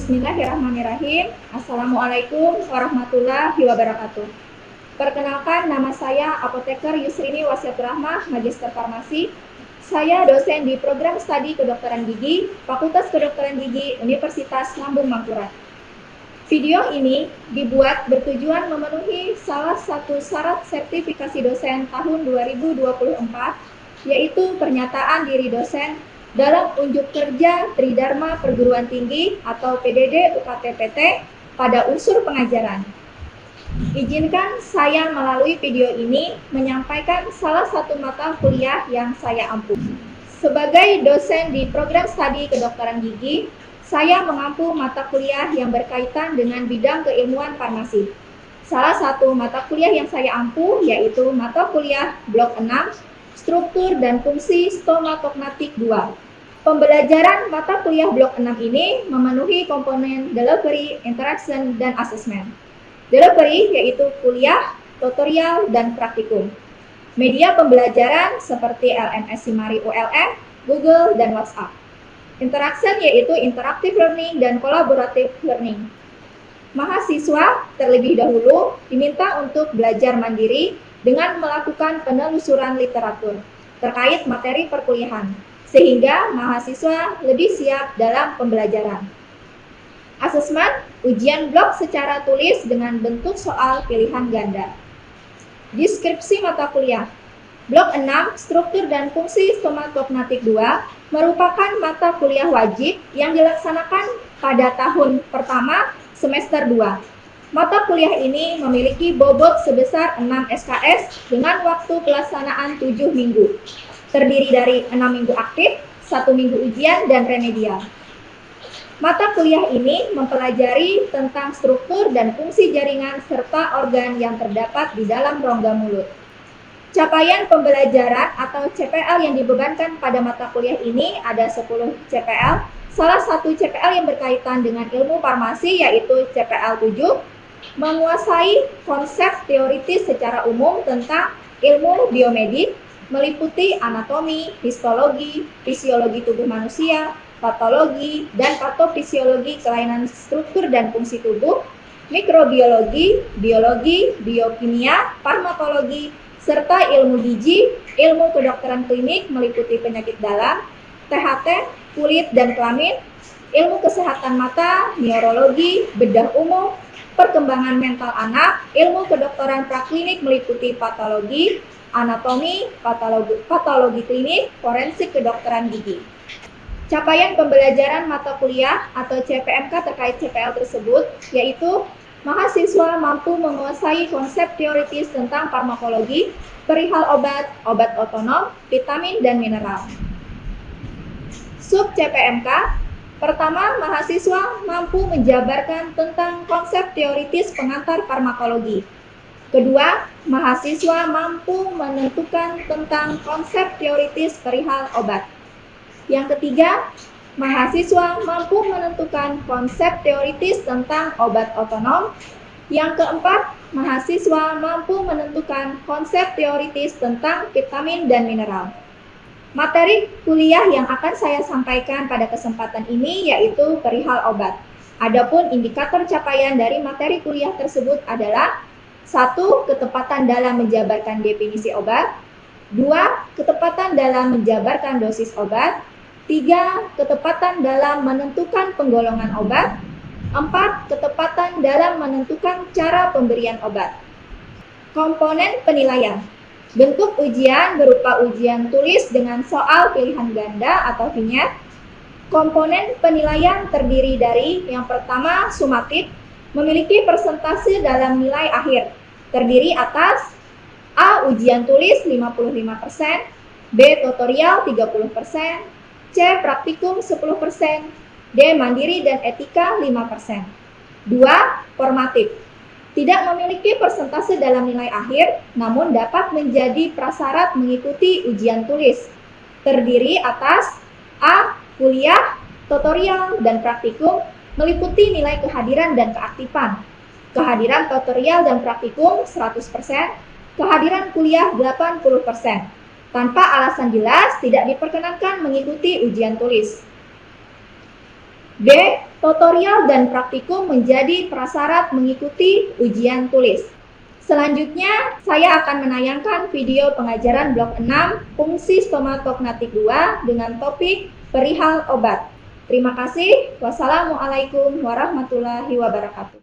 Bismillahirrahmanirrahim. Assalamualaikum warahmatullahi wabarakatuh. Perkenalkan, nama saya Apoteker Yusrini Wasiatur Rahmah, Magister Farmasi. Saya dosen di Program Studi Kedokteran Gigi, Fakultas Kedokteran Gigi, Universitas Lambung Mangkurat. Video ini dibuat bertujuan memenuhi salah satu syarat sertifikasi dosen tahun 2024, yaitu pernyataan diri dosen dalam unjuk kerja Tridharma Perguruan Tinggi atau PDD UKT-PT pada unsur pengajaran. Izinkan saya melalui video ini menyampaikan salah satu mata kuliah yang saya ampu. Sebagai dosen di Program Studi Kedokteran Gigi, saya mengampu mata kuliah yang berkaitan dengan bidang keilmuan farmasi. Salah satu mata kuliah yang saya ampu yaitu mata kuliah Blok 6, Struktur dan Fungsi Stomatognatik 2. Pembelajaran mata kuliah Blok 6 ini memenuhi komponen delivery, interaction, dan assessment. Delivery yaitu kuliah, tutorial, dan praktikum. Media pembelajaran seperti LMS Simari ULM, Google, dan WhatsApp. Interaction yaitu interactive learning dan collaborative learning. Mahasiswa terlebih dahulu diminta untuk belajar mandiri dengan melakukan penelusuran literatur terkait materi perkuliahan, sehingga mahasiswa lebih siap dalam pembelajaran. Asesmen, ujian blok secara tulis dengan bentuk soal pilihan ganda. Deskripsi mata kuliah. Blok 6, Struktur dan Fungsi Stomatognatik 2 merupakan mata kuliah wajib yang dilaksanakan pada tahun pertama semester 2. Mata kuliah ini memiliki bobot sebesar 6 SKS dengan waktu pelaksanaan 7 minggu. Terdiri dari 6 minggu aktif, 1 minggu ujian, dan remedial. Mata kuliah ini mempelajari tentang struktur dan fungsi jaringan serta organ yang terdapat di dalam rongga mulut. Capaian pembelajaran atau CPL yang dibebankan pada mata kuliah ini ada 10 CPL. Salah satu CPL yang berkaitan dengan ilmu farmasi yaitu CPL 7, menguasai konsep teoritis secara umum tentang ilmu biomedik, meliputi anatomi, histologi, fisiologi tubuh manusia, patologi, dan patofisiologi kelainan struktur dan fungsi tubuh, mikrobiologi, biologi, biokimia, farmakologi, serta ilmu gizi, ilmu kedokteran klinik meliputi penyakit dalam, THT, kulit dan kelamin, ilmu kesehatan mata, neurologi, bedah umum, perkembangan mental anak, ilmu kedokteran praklinik meliputi patologi, anatomi, patologi klinik, forensik kedokteran gigi. Capaian pembelajaran mata kuliah atau CPMK terkait CPL tersebut yaitu mahasiswa mampu menguasai konsep teoritis tentang farmakologi, perihal obat, obat otonom, vitamin, dan mineral. Sub CPMK, pertama, mahasiswa mampu menjabarkan tentang konsep teoritis pengantar farmakologi. Kedua, mahasiswa mampu menentukan tentang konsep teoritis perihal obat. Yang ketiga, mahasiswa mampu menentukan konsep teoritis tentang obat otonom. Yang keempat, mahasiswa mampu menentukan konsep teoritis tentang vitamin dan mineral. Materi kuliah yang akan saya sampaikan pada kesempatan ini yaitu perihal obat. Adapun indikator capaian dari materi kuliah tersebut adalah 1. Ketepatan dalam menjabarkan definisi obat. 2. Ketepatan dalam menjabarkan dosis obat. 3. Ketepatan dalam menentukan penggolongan obat. 4. Ketepatan dalam menentukan cara pemberian obat. Komponen penilaian. Bentuk ujian berupa ujian tulis dengan soal pilihan ganda atau vignette. Komponen penilaian terdiri dari yang pertama sumatif, memiliki persentase dalam nilai akhir, terdiri atas A. Ujian tulis 55%, B. Tutorial 30%, C. Praktikum 10%, D. Mandiri dan etika 5%. 2. Formatif, tidak memiliki persentase dalam nilai akhir, namun dapat menjadi prasyarat mengikuti ujian tulis, terdiri atas A. Kuliah, tutorial, dan praktikum, meliputi nilai kehadiran dan keaktifan. Kehadiran tutorial dan praktikum 100%, kehadiran kuliah 80%. Tanpa alasan jelas, tidak diperkenankan mengikuti ujian tulis. D. Tutorial dan praktikum menjadi prasyarat mengikuti ujian tulis. Selanjutnya, saya akan menayangkan video pengajaran blok 6 fungsi stomatognatik 2 dengan topik perihal obat. Terima kasih. Wassalamualaikum warahmatullahi wabarakatuh.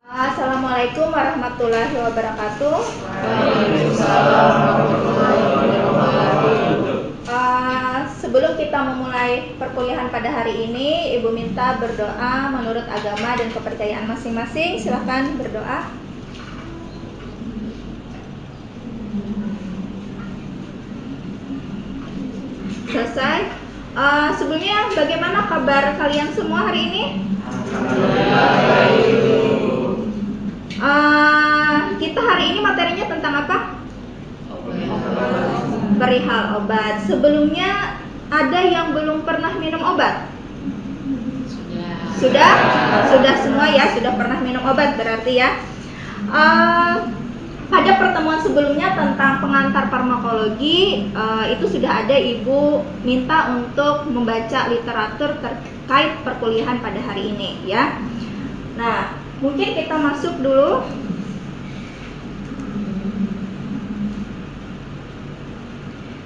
Assalamualaikum warahmatullahi wabarakatuh. Waalaikumsalam warahmatullahi wabarakatuh. Sebelum kita memulai perkuliahan pada hari ini, Ibu minta berdoa menurut agama dan kepercayaan masing-masing. Silahkan berdoa. Selesai. Sebelumnya, bagaimana kabar kalian semua hari ini? Kita hari ini materinya tentang apa? Perihal obat. Sebelumnya ada yang belum pernah minum obat? Sudah semua ya, sudah pernah minum obat berarti ya. Pada pertemuan sebelumnya tentang pengantar farmakologi itu sudah ada Ibu minta untuk membaca literatur terkait perkuliahan pada hari ini ya. Nah, mungkin kita masuk dulu.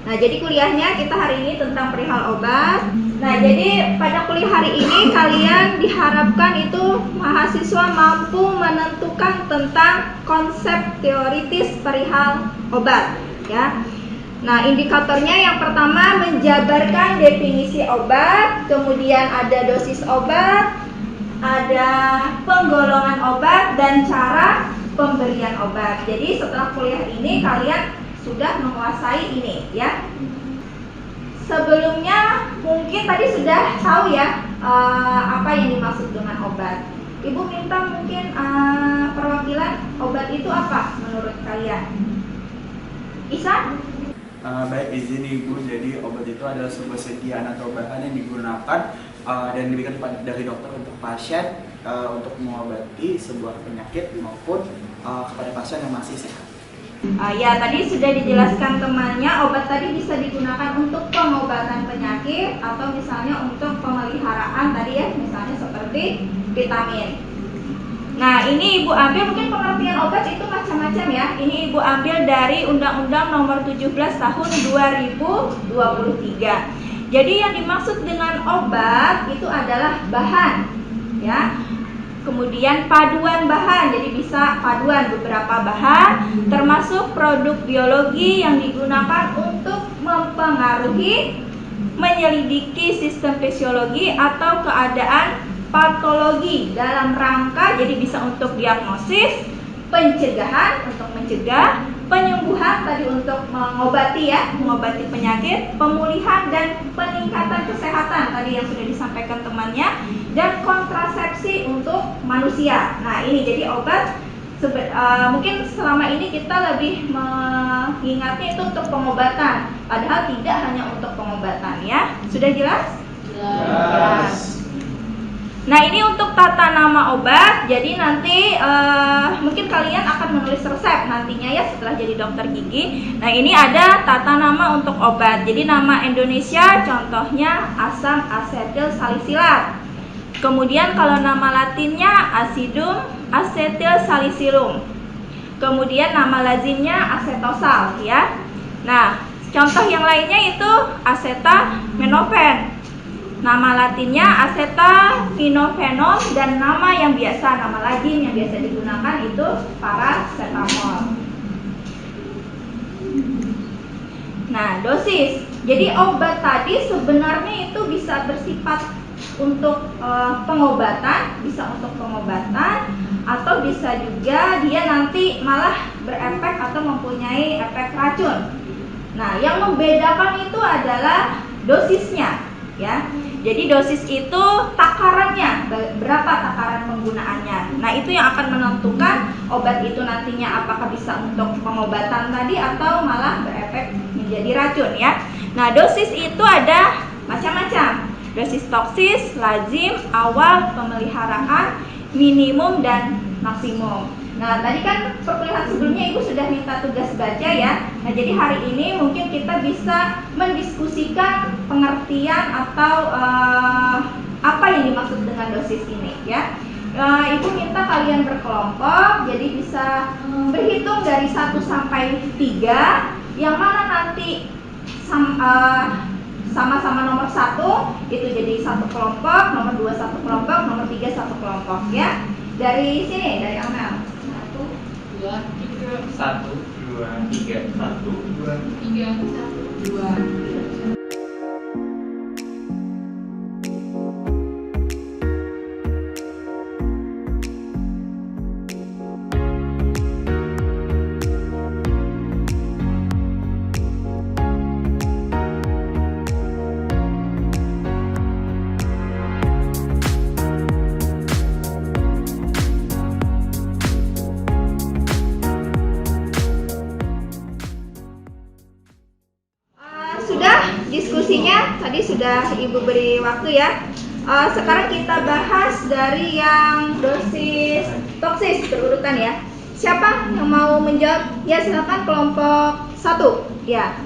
Nah, jadi kuliahnya kita hari ini tentang perihal obat. Nah, jadi pada kuliah hari ini kalian diharapkan itu mahasiswa mampu menentukan tentang konsep teoritis perihal obat, ya. Nah, indikatornya yang pertama menjabarkan definisi obat, kemudian ada dosis obat, ada penggolongan obat dan cara pemberian obat. Jadi setelah kuliah ini kalian sudah menguasai ini ya. Sebelumnya mungkin tadi sudah tahu ya apa yang dimaksud dengan obat. Ibu minta mungkin perwakilan obat itu apa menurut kalian? Isa? Baik, izin Ibu. Jadi obat itu adalah sebuah sediaan atau bahan yang digunakan dan diberikan dari dokter untuk pasien untuk mengobati sebuah penyakit maupun kepada pasien yang masih sehat. Ya, tadi sudah dijelaskan temannya, obat tadi bisa digunakan untuk pengobatan penyakit atau misalnya untuk pemeliharaan tadi ya, misalnya seperti vitamin. Nah, ini Ibu ambil, mungkin pengertian obat itu macam-macam ya. Ini Ibu ambil dari Undang-Undang Nomor 17 Tahun 2023. Jadi yang dimaksud dengan obat itu adalah bahan ya. Kemudian paduan bahan, jadi bisa paduan beberapa bahan termasuk produk biologi yang digunakan untuk mempengaruhi, menyelidiki sistem fisiologi atau keadaan patologi dalam rangka jadi bisa untuk diagnosis, pencegahan untuk mencegah, penyembuhan tadi untuk mengobati ya, mengobati penyakit, pemulihan dan peningkatan kesehatan tadi yang sudah disampaikan temannya, dan kontrasepsi untuk manusia. Nah, ini jadi obat mungkin selama ini kita lebih mengingatnya itu untuk pengobatan, padahal tidak hanya untuk pengobatan ya. Sudah jelas? Jelas. Nah, ini untuk tata nama obat. Jadi nanti mungkin kalian akan menulis resep nantinya ya setelah jadi dokter gigi. Nah, ini ada tata nama untuk obat. Jadi nama Indonesia contohnya asam asetil salisilat. Kemudian kalau nama latinnya acidum acetyl salicylum. Kemudian nama lazimnya acetosal ya. Nah, contoh yang lainnya itu acetaminophen. Nama latinnya acetaminophenol dan nama yang biasa, nama lazim yang biasa digunakan itu paracetamol. Nah, dosis. Jadi obat tadi sebenarnya itu bisa bersifat untuk pengobatan, bisa untuk pengobatan atau bisa juga dia nanti malah berefek atau mempunyai efek racun. Nah, yang membedakan itu adalah dosisnya ya. Jadi dosis itu takarannya, berapa takaran penggunaannya. Nah, itu yang akan menentukan obat itu nantinya apakah bisa untuk pengobatan tadi atau malah berefek menjadi racun ya. Nah, dosis itu ada macam-macam. Dosis toksis, lazim, awal, pemeliharaan, minimum dan maksimum. Nah, tadi kan perkuliahan sebelumnya Ibu sudah minta tugas baca ya. Nah, jadi hari ini mungkin kita bisa mendiskusikan pengertian atau apa yang dimaksud dengan dosis ini ya. Ibu minta kalian berkelompok, jadi bisa berhitung dari 1 sampai 3, yang mana nanti sama-sama nomor 1 itu jadi satu kelompok, nomor 2 satu kelompok, nomor 3 satu kelompok ya. Dari sini, dari Amel. 1, 2, 3. 1, 2, 3. 1, 2, 3, 1, 2. Sudah diskusinya, tadi sudah Ibu beri waktu ya. Sekarang kita bahas dari yang dosis toksis berurutan ya. Siapa yang mau menjawab? Ya silakan kelompok 1. Ya.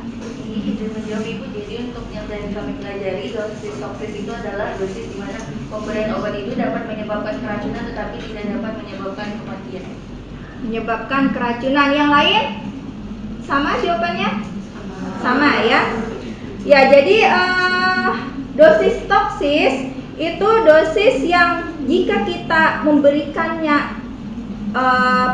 Izin menjawab Ibu, jadi untuk yang tadi kami pelajari, dosis toksis itu adalah dosis di mana pemberian obat itu dapat menyebabkan keracunan tetapi tidak dapat menyebabkan kematian. Menyebabkan keracunan. Yang lain? Sama jawabannya? Sama ya. Ya, jadi dosis toksis itu dosis yang jika kita memberikannya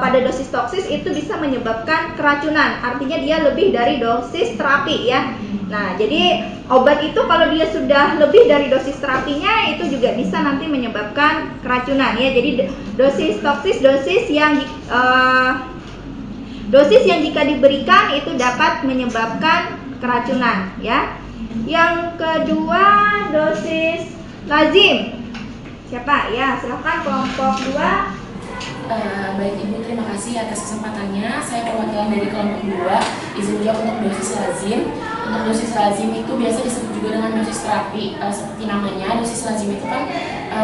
pada dosis toksis itu bisa menyebabkan keracunan. Artinya dia lebih dari dosis terapi ya. Nah, jadi obat itu kalau dia sudah lebih dari dosis terapinya itu juga bisa nanti menyebabkan keracunan ya. Jadi dosis toksis dosis yang jika diberikan itu dapat menyebabkan keracunan ya. Yang kedua dosis lazim. Siapa? Ya, silakan kelompok 2. Baik Ibu, terima kasih atas kesempatannya. Saya perwakilan dari kelompok 2. Izin menjawab untuk dosis lazim. Untuk dosis lazim itu biasa disebut juga dengan dosis terapi. Seperti namanya, dosis lazim itu kan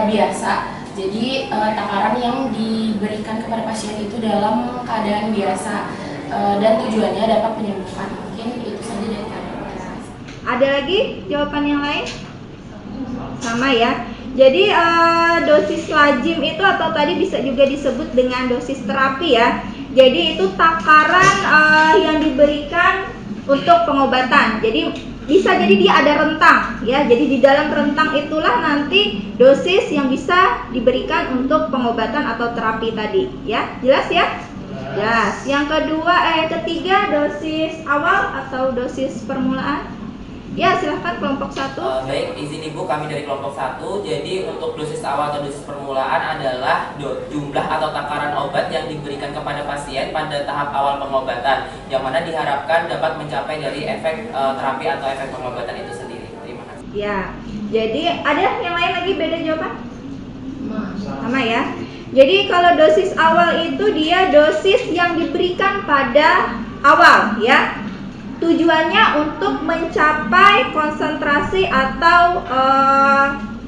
biasa. Jadi takaran yang diberikan kepada pasien itu dalam keadaan biasa dan tujuannya dapat menyembuhkan. Mungkin itu saja dari kami. Ada lagi jawaban yang lain? Sama ya. Jadi dosis lazim itu atau tadi bisa juga disebut dengan dosis terapi ya. Jadi itu takaran yang diberikan untuk pengobatan. Jadi bisa jadi dia ada rentang ya. Jadi di dalam rentang itulah nanti dosis yang bisa diberikan untuk pengobatan atau terapi tadi ya. Jelas ya? Jelas. Yang ketiga dosis awal atau dosis permulaan. Ya, silahkan kelompok 1. Baik, izin Ibu, kami dari kelompok 1. Jadi untuk dosis awal atau dosis permulaan adalah jumlah atau takaran obat yang diberikan kepada pasien pada tahap awal pengobatan, yang mana diharapkan dapat mencapai dari efek terapi atau efek pengobatan itu sendiri. Terima kasih. Ya, jadi ada yang lain lagi beda jawaban? Sama ya. Jadi kalau dosis awal itu dia dosis yang diberikan pada awal ya. Tujuannya untuk mencapai konsentrasi atau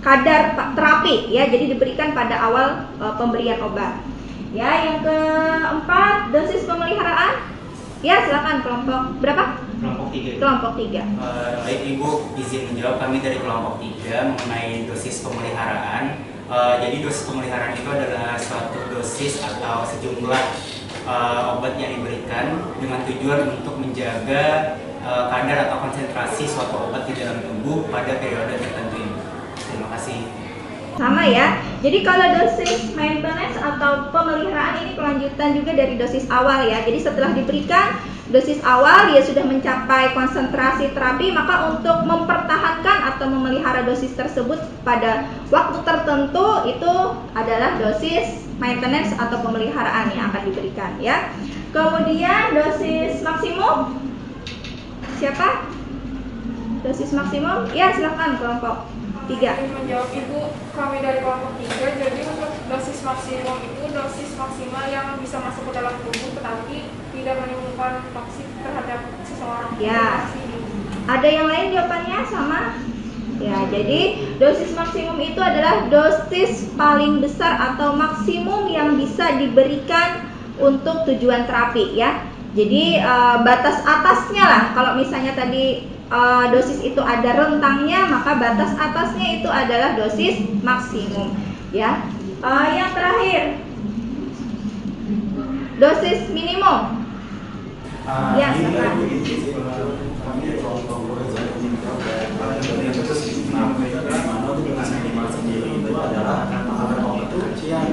kadar terapi ya. Jadi diberikan pada awal pemberian obat. Ya, yang keempat dosis pemeliharaan. Ya, silakan kelompok berapa? Kelompok 3. Kelompok 3. Baik Ibu, izin menjawab kami dari kelompok 3 mengenai dosis pemeliharaan. Jadi dosis pemeliharaan itu adalah suatu dosis atau sejumlah obat yang diberikan dengan tujuan untuk menjaga kadar atau konsentrasi suatu obat di dalam tubuh pada periode tertentu. Terima kasih. Sama ya. Jadi kalau dosis maintenance atau pemeliharaan ini kelanjutan juga dari dosis awal ya. Jadi setelah diberikan dosis awal dia sudah mencapai konsentrasi terapi, maka untuk mempertahankan atau memelihara dosis tersebut pada waktu tertentu itu adalah dosis maintenance atau pemeliharaan yang akan diberikan ya. Kemudian dosis maksimum. Siapa? Dosis maksimum? Ya, silakan kelompok 3. Menjawab Ibu, kami dari kelompok 3. Jadi untuk dosis maksimum itu dosis maksimal yang bisa masuk ke dalam tubuh tetapi tidak menimbulkan toksik terhadap seseorang. Ya. Ada yang lain jawabannya sama? Ya, jadi dosis maksimum itu adalah dosis paling besar atau maksimum yang bisa diberikan untuk tujuan terapi ya. Jadi batas atasnya lah, kalau misalnya tadi dosis itu ada rentangnya, maka batas atasnya itu adalah dosis maksimum. Ya, yang terakhir dosis minimum. Ya, silakan. Yang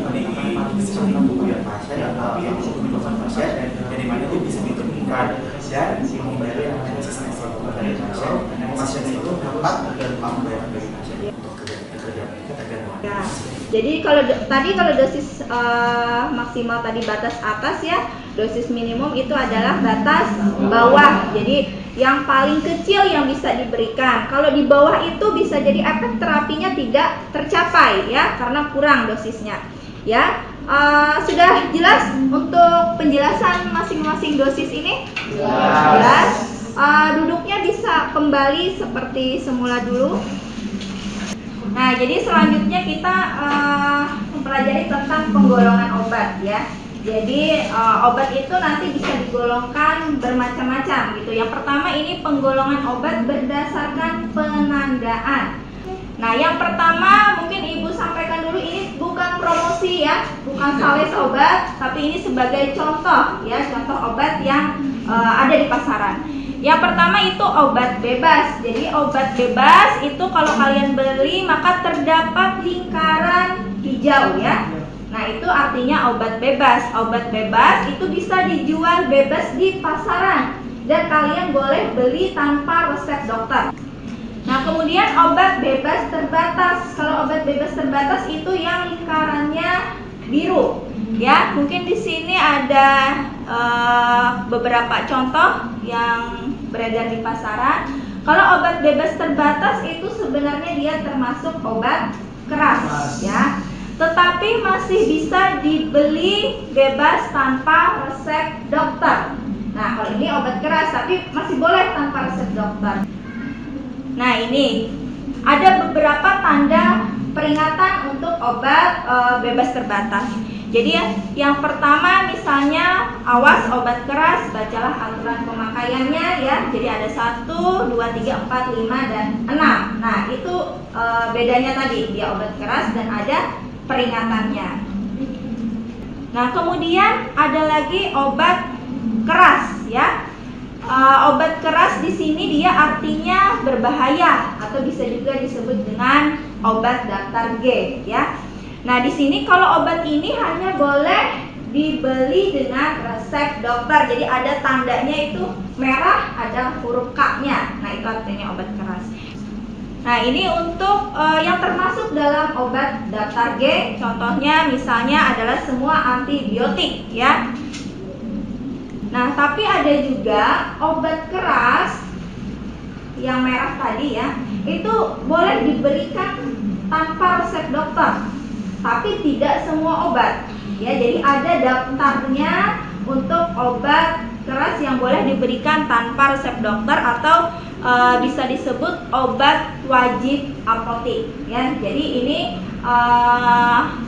dimana itu bisa ditemukan dan menghindari yang namanya resistance dari pasien itu dapat dan membayar dari pasien untuk kerja. Ya, jadi kalau dosis maksimal tadi batas atas ya, dosis minimum itu adalah batas bawah. Jadi yang paling kecil yang bisa diberikan. Kalau di bawah itu bisa jadi efek terapinya tidak tercapai ya, karena kurang dosisnya. Ya, sudah jelas untuk penjelasan masing-masing dosis ini? Jelas. Duduknya bisa kembali seperti semula dulu. Nah, jadi selanjutnya kita mempelajari tentang penggolongan obat ya. Jadi obat itu nanti bisa digolongkan bermacam-macam gitu. Yang pertama ini penggolongan obat berdasarkan penandaan. Nah, yang pertama mungkin Ibu sampaikan dulu, ini bukan promosi ya, bukan sales obat, tapi ini sebagai contoh ya, contoh obat yang ada di pasaran. Yang pertama itu obat bebas. Jadi obat bebas itu kalau kalian beli maka terdapat lingkaran hijau ya. Nah, itu artinya obat bebas. Obat bebas itu bisa dijual bebas di pasaran dan kalian boleh beli tanpa resep dokter. Nah, kemudian obat bebas terbatas. Kalau obat bebas terbatas itu yang lingkarannya biru. Ya, mungkin di sini ada beberapa contoh yang beredar di pasaran. Kalau obat bebas terbatas itu sebenarnya dia termasuk obat keras, ya. Tetapi masih bisa dibeli bebas tanpa resep dokter. Nah, kalau ini obat keras tapi masih boleh tanpa resep dokter. Nah, ini ada beberapa tanda peringatan untuk obat bebas terbatas. Jadi yang pertama misalnya, awas obat keras, bacalah aturan pemakaiannya ya. Jadi ada 1, 2, 3, 4, 5, dan 6. Nah, itu bedanya tadi, dia obat keras dan ada peringatannya. Nah, kemudian ada lagi obat keras ya. Obat keras di sini dia artinya berbahaya atau bisa juga disebut dengan obat daftar G ya. Nah, di sini kalau obat ini hanya boleh dibeli dengan resep dokter. Jadi ada tandanya itu merah, ada huruf K-nya. Nah, itu artinya obat keras. Nah, ini untuk yang termasuk dalam obat daftar G, contohnya misalnya adalah semua antibiotik ya. Nah, tapi ada juga obat keras yang merah tadi ya, itu boleh diberikan tanpa resep dokter, tapi tidak semua obat ya. Jadi ada daftarnya untuk obat keras yang boleh diberikan tanpa resep dokter atau bisa disebut obat wajib apotik ya. Jadi ini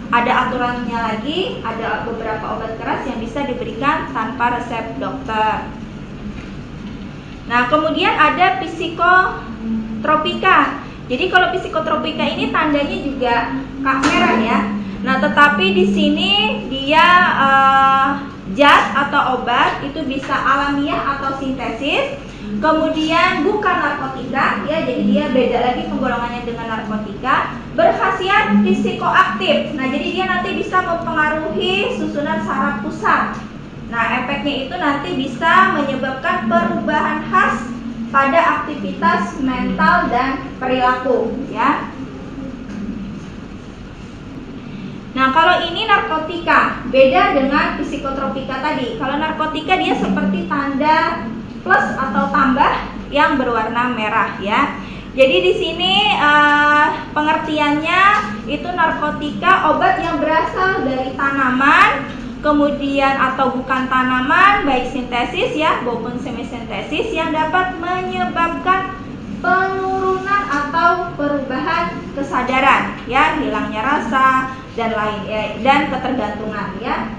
ada aturannya lagi, ada beberapa obat keras yang bisa diberikan tanpa resep dokter. Nah, kemudian ada psikotropika. Jadi kalau psikotropika ini tandanya juga merah ya. Nah, tetapi di sini dia zat atau obat itu bisa alamiah atau sintesis. Kemudian bukan narkotika ya, jadi dia beda lagi penggolongannya dengan narkotika. Berkhasiat psikoaktif. Nah, jadi dia nanti bisa mempengaruhi susunan saraf pusat. Nah, efeknya itu nanti bisa menyebabkan perubahan khas pada aktivitas mental dan perilaku ya. Nah, kalau ini narkotika, beda dengan psikotropika tadi. Kalau narkotika dia seperti tanda plus atau tambah yang berwarna merah ya. Jadi di sini pengertiannya itu narkotika obat yang berasal dari tanaman, kemudian atau bukan tanaman, baik sintesis ya maupun semisintesis yang dapat menyebabkan penurunan atau perubahan kesadaran ya, hilangnya rasa dan lain ya, dan ketergantungan ya.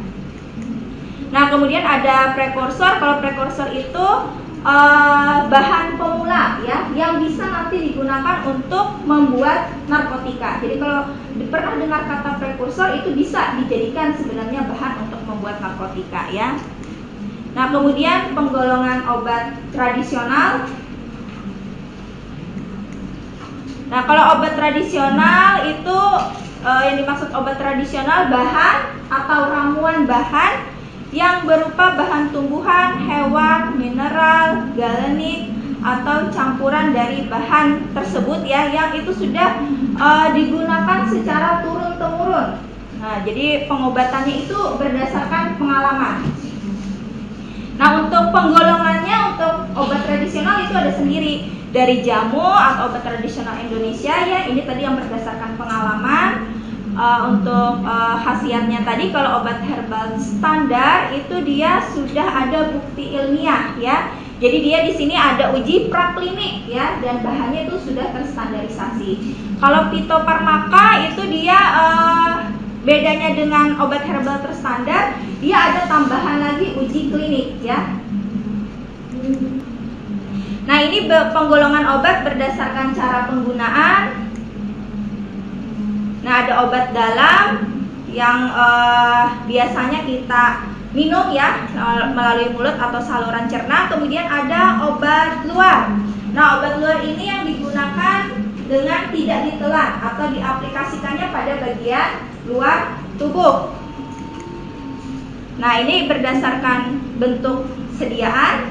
Nah, kemudian ada prekursor. Kalau prekursor itu bahan pemula ya yang bisa nanti digunakan untuk membuat narkotika. Jadi kalau pernah dengar kata prekursor, itu bisa dijadikan sebenarnya bahan untuk membuat narkotika ya. Nah, kemudian penggolongan obat tradisional. Nah, kalau obat tradisional itu yang dimaksud obat tradisional bahan atau ramuan bahan yang berupa bahan tumbuhan, hewan, mineral, galenik atau campuran dari bahan tersebut ya, yang itu sudah digunakan secara turun-temurun. Nah, jadi pengobatannya itu berdasarkan pengalaman. Nah, untuk penggolongannya untuk obat tradisional itu ada sendiri dari jamu atau obat tradisional Indonesia ya. Ini tadi yang berdasarkan pengalaman. Untuk khasiatnya tadi, kalau obat herbal standar itu dia sudah ada bukti ilmiah ya. Jadi dia di sini ada uji praklinik ya, dan bahannya itu sudah terstandarisasi. Kalau fitofarmaka itu dia bedanya dengan obat herbal terstandar, dia ada tambahan lagi uji klinik ya. Nah, ini penggolongan obat berdasarkan cara penggunaan. Nah, ada obat dalam yang biasanya kita minum ya melalui mulut atau saluran cerna. Kemudian ada obat luar. Nah, obat luar ini yang digunakan dengan tidak ditelan atau diaplikasikannya pada bagian luar tubuh. Nah, ini berdasarkan bentuk sediaan.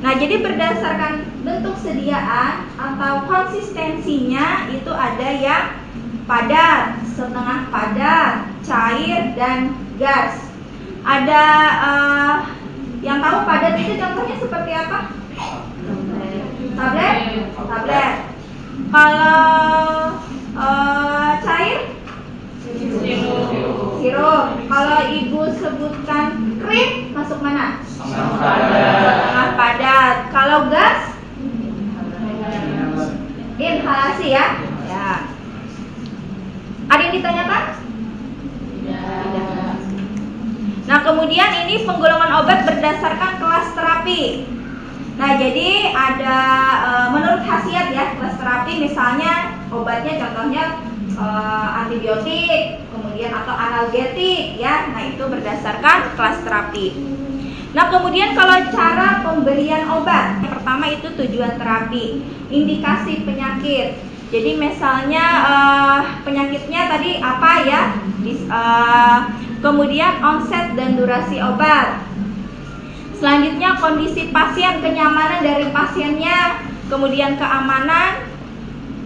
Nah, jadi berdasarkan bentuk sediaan atau konsistensinya itu ada yang padat, setengah padat, cair, dan gas. Ada yang tahu padat itu contohnya seperti apa? Tablet? Tablet. Kalau cair? Sirup. Kalau ibu sebutkan krim, masuk mana? Setengah padat. Kalau gas? Inhalasi ya. Ya. Ada yang ditanyakan? Tidak. Nah, kemudian ini penggolongan obat berdasarkan kelas terapi. Nah, jadi ada menurut khasiat ya kelas terapi, misalnya obatnya contohnya antibiotik, kemudian atau analgetik ya. Nah, itu berdasarkan kelas terapi. Nah, kemudian kalau cara pemberian obat, yang pertama itu tujuan terapi, indikasi penyakit. Jadi misalnya penyakitnya tadi apa ya, kemudian onset dan durasi obat. Selanjutnya kondisi pasien, kenyamanan dari pasiennya, kemudian keamanan,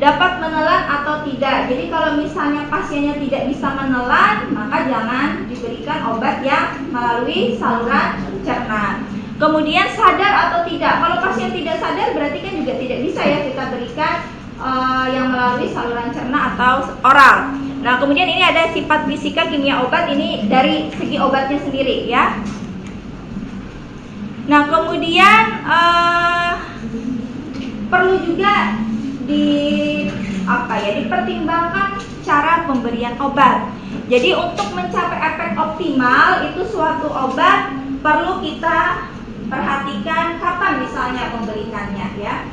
dapat menelan atau tidak. Jadi kalau misalnya pasiennya tidak bisa menelan, maka jangan diberikan obat yang melalui saluran cerna. Kemudian sadar atau tidak. Kalau pasien tidak sadar berarti kan juga tidak bisa ya kita berikan yang melalui saluran cerna atau oral. Nah, kemudian ini ada sifat fisika kimia obat, ini dari segi obatnya sendiri ya. Nah, kemudian perlu juga dipertimbangkan cara pemberian obat. Jadi untuk mencapai efek optimal itu suatu obat perlu kita perhatikan kapan misalnya pemberiannya ya.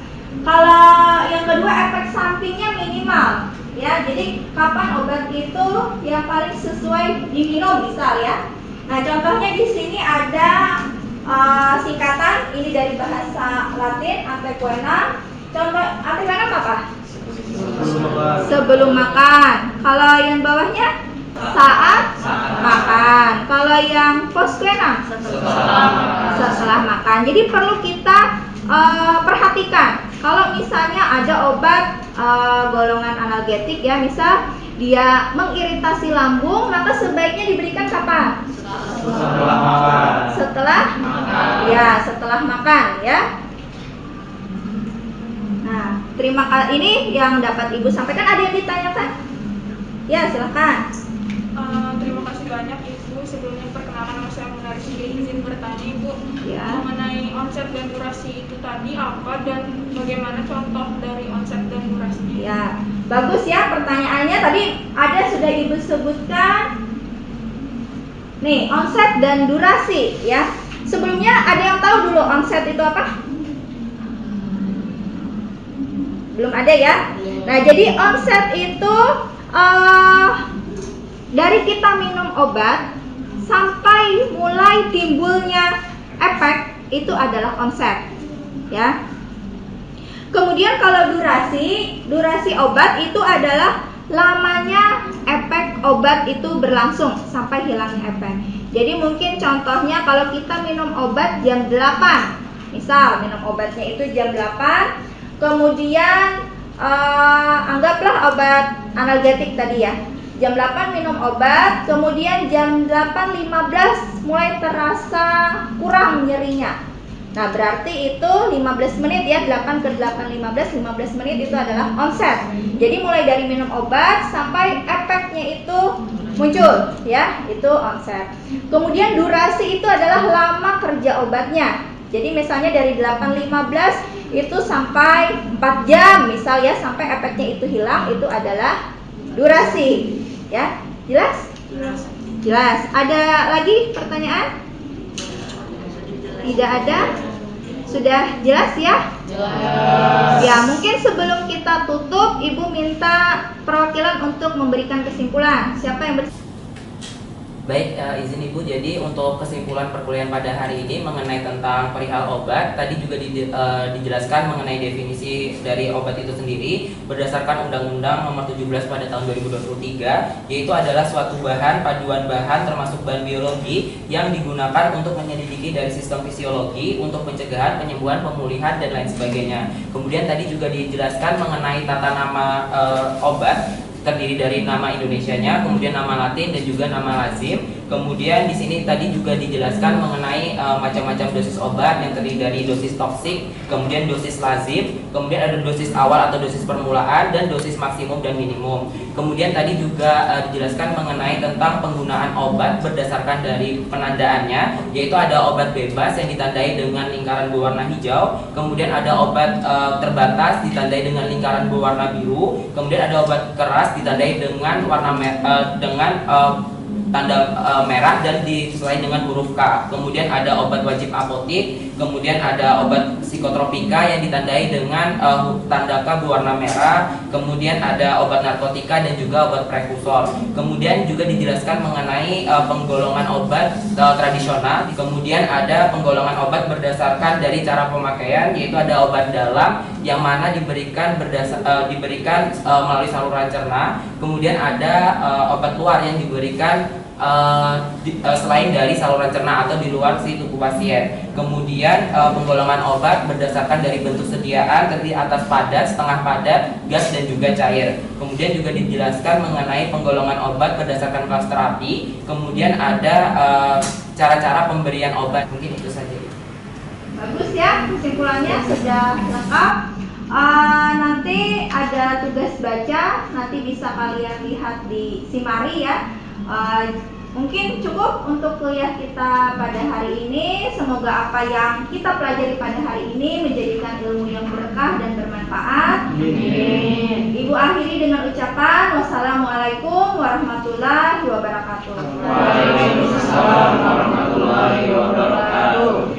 Kalau yang kedua efek sampingnya minimal ya. Jadi kapan obat itu yang paling sesuai diminum misal ya. Nah, contohnya di sini ada singkatan ini dari bahasa Latin antequena. Contoh antequena apa? Sebelum makan. Kalau yang bawahnya saat makan. Kalau yang postquena setelah makan. Jadi perlu kita perhatikan. Kalau misalnya ada obat golongan analgetik ya, misal dia mengiritasi lambung, maka sebaiknya diberikan kapan? Setelah makan. Setelah makan ya. Nah, terima kasih. Ini yang dapat Ibu sampaikan. Ada yang ditanyakan? Ya, silakan. Terima kasih banyak Ibu. Sebelumnya perkenalkan nama saya Munari, izin bertanya Ibu Ya. mengenai onset dan durasi itu tadi apa dan bagaimana contoh dari onset dan durasinya? Ya, bagus ya pertanyaannya. Tadi ada sudah Ibu sebutkan. Nih, onset dan durasi ya. Sebelumnya ada yang tahu dulu onset itu apa? Belum ada ya? Nah, jadi onset itu dari kita minum obat sampai mulai timbulnya efek itu adalah onset, ya. Kemudian kalau durasi obat itu adalah lamanya efek obat itu berlangsung sampai hilangnya efek. Jadi mungkin contohnya kalau kita minum obat jam 8, misal minum obatnya itu jam 8, kemudian anggaplah obat analgetik tadi ya, jam 8 minum obat, kemudian jam 8.15 mulai terasa kurang nyerinya. Nah, berarti itu 15 menit ya, 8 ke 8, 15 menit itu adalah onset. Jadi mulai dari minum obat sampai efeknya itu muncul ya, itu onset. Kemudian durasi itu adalah lama kerja obatnya. Jadi misalnya dari 8.15 itu sampai 4 jam misal ya, sampai efeknya itu hilang, itu adalah durasi. Ya, jelas? Jelas. Ada lagi pertanyaan? Tidak ada? Sudah jelas ya? Jelas. Ya, mungkin sebelum kita tutup, Ibu minta perwakilan untuk memberikan kesimpulan. Siapa yang Baik, izin Ibu, jadi untuk kesimpulan perkuliahan pada hari ini mengenai tentang perihal obat, tadi juga dijelaskan mengenai definisi dari obat itu sendiri berdasarkan Undang-Undang Nomor 17 pada tahun 2023, yaitu adalah suatu bahan, paduan bahan termasuk bahan biologi yang digunakan untuk menyelidiki dari sistem fisiologi untuk pencegahan, penyembuhan, pemulihan, dan lain sebagainya. Kemudian tadi juga dijelaskan mengenai tata nama obat, terdiri dari nama Indonesianya, kemudian nama Latin dan juga nama lazim. Kemudian di sini tadi juga dijelaskan mengenai macam-macam dosis obat yang terdiri dari dosis toksik, kemudian dosis lazim, kemudian ada dosis awal atau dosis permulaan, dan dosis maksimum dan minimum. Kemudian tadi juga dijelaskan mengenai tentang penggunaan obat berdasarkan dari penandaannya, yaitu ada obat bebas yang ditandai dengan lingkaran berwarna hijau, kemudian ada obat terbatas ditandai dengan lingkaran berwarna biru, kemudian ada obat keras ditandai dengan warna tanda merah dan disesuaikan dengan huruf K. Kemudian ada obat wajib apotik, kemudian ada obat psikotropika yang ditandai dengan tanda K berwarna merah, kemudian ada obat narkotika dan juga obat prekursor. Kemudian juga dijelaskan mengenai penggolongan obat tradisional, kemudian ada penggolongan obat berdasarkan dari cara pemakaian, yaitu ada obat dalam yang mana diberikan melalui saluran cerna, kemudian ada obat luar yang diberikan selain dari saluran cerna atau di luar si tubuh pasien. Kemudian penggolongan obat berdasarkan dari bentuk sediaan, terdiri atas padat, setengah padat, gas, dan juga cair. Kemudian juga dijelaskan mengenai penggolongan obat berdasarkan kelas terapi. Kemudian ada cara-cara pemberian obat. Mungkin itu saja. Bagus ya, kesimpulannya sudah lengkap. Nanti ada tugas baca, nanti bisa kalian lihat di Simari ya. Mungkin cukup untuk kuliah kita pada hari ini. Semoga apa yang kita pelajari pada hari ini menjadikan ilmu yang berkah dan bermanfaat. Amin. Ibu akhiri dengan ucapan wassalamualaikum warahmatullahi wabarakatuh. Waalaikumsalam warahmatullahi wabarakatuh.